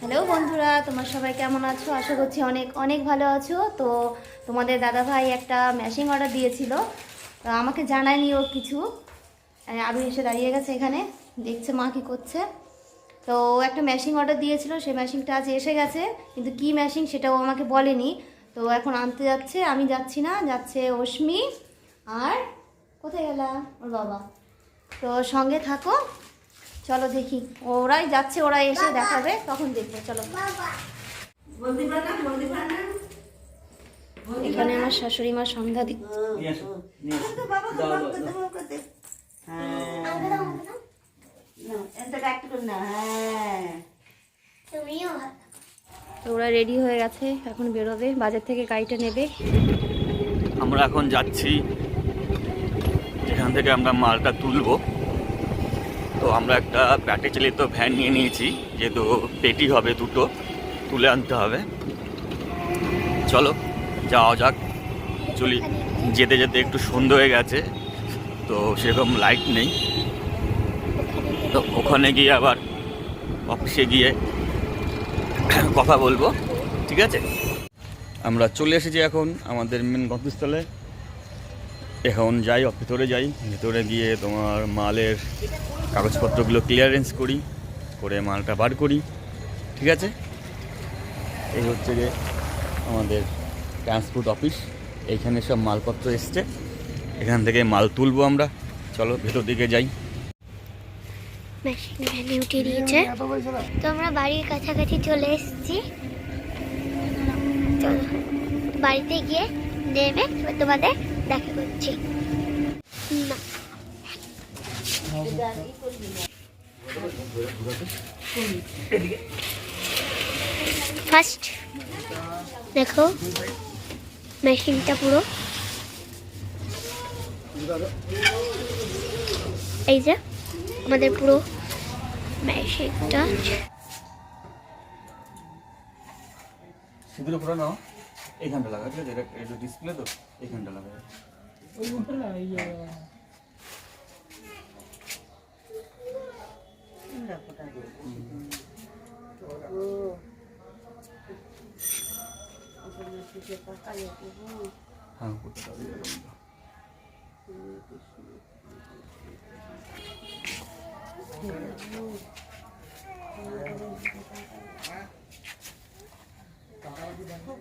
Hello বন্ধুরা, তোমার সবাই কেমন আছো? আশা করছি অনেক অনেক ভালো আছো। তো তোমাদের দাদা ভাই একটা ম্যাশিং অর্ডার দিয়েছিল, তো আমাকে জানায়নি ও কিছু। আরও এসে দাঁড়িয়ে গেছে এখানে, দেখছে মা কী করছে। তো ও একটা ম্যাশিং অর্ডার দিয়েছিল, সেই ম্যাশিংটা আজ এসে গেছে, কিন্তু কি ম্যাশিং সেটাও আমাকে বলেনি। তো এখন আনতে যাচ্ছে, আমি যাচ্ছি না, যাচ্ছে অশ্মি আর কোথায় গেলাম ওর বাবা। তো সঙ্গে থাকো, চলো দেখি। ওরাই যাচ্ছে, ওরাই এসে দেখাবে, তখন দেখবো। চলো। এখানে আমার শাশুড়ি মা সন্ধ্যা দিক। তো ওরা রেডি হয়ে গেছে, এখন বেরোবে, বাজার থেকে গাড়িটা নেবে। আমরা এখন যাচ্ছি যেখান থেকে আমরা মালটা তুলবো। তো আমরা একটা ব্যাটারি চালিত ভ্যান নিয়ে নিয়েছি, যেহেতু পেটি হবে দুটো, তুলে আনতে হবে। চলো যাওয়া যাক। চলি, যেতে যেতে একটু সন্ধ্যে হয়ে গেছে, তো সেরকম লাইট নেই। তো ওখানে গিয়ে আবার অফিসে গিয়ে কথা বলবো, ঠিক আছে? আমরা চলে এসেছি এখন আমাদের মেন গন্তব্যস্থলে। এখন যাই, ভেতরে যাই, ভেতরে গিয়ে তোমার মালের কাগজপত্রগুলো ক্লিয়ারেন্স করি, করে মালটা বার করি, ঠিক আছে? এই হচ্ছে যে আমাদের ট্রান্সপোর্ট অফিস, এইখানে সব মালপত্র এসছে, এখান থেকে মাল তুলবো আমরা। চলো ভেতর দিকে যাই। মেশিন ভ্যানে উঠিয়ে দিয়েছে, তো আমরা বাড়ির কাছাকাছি চলে এসেছি। চলো বাড়িতে গিয়ে নেমে তোমাদের দেখা করছি। না ফার্স্ট দেখো মেশিনটা পুরো, এই যে আমাদের পুরো মেশিনটা। সিঁদুর পুরো নাও, এইখানটা লাগা, ঠিক আছে? এটা ডিসপ্লে তো, এইখানটা লাগা। হ্যাঁ, করতে হবে।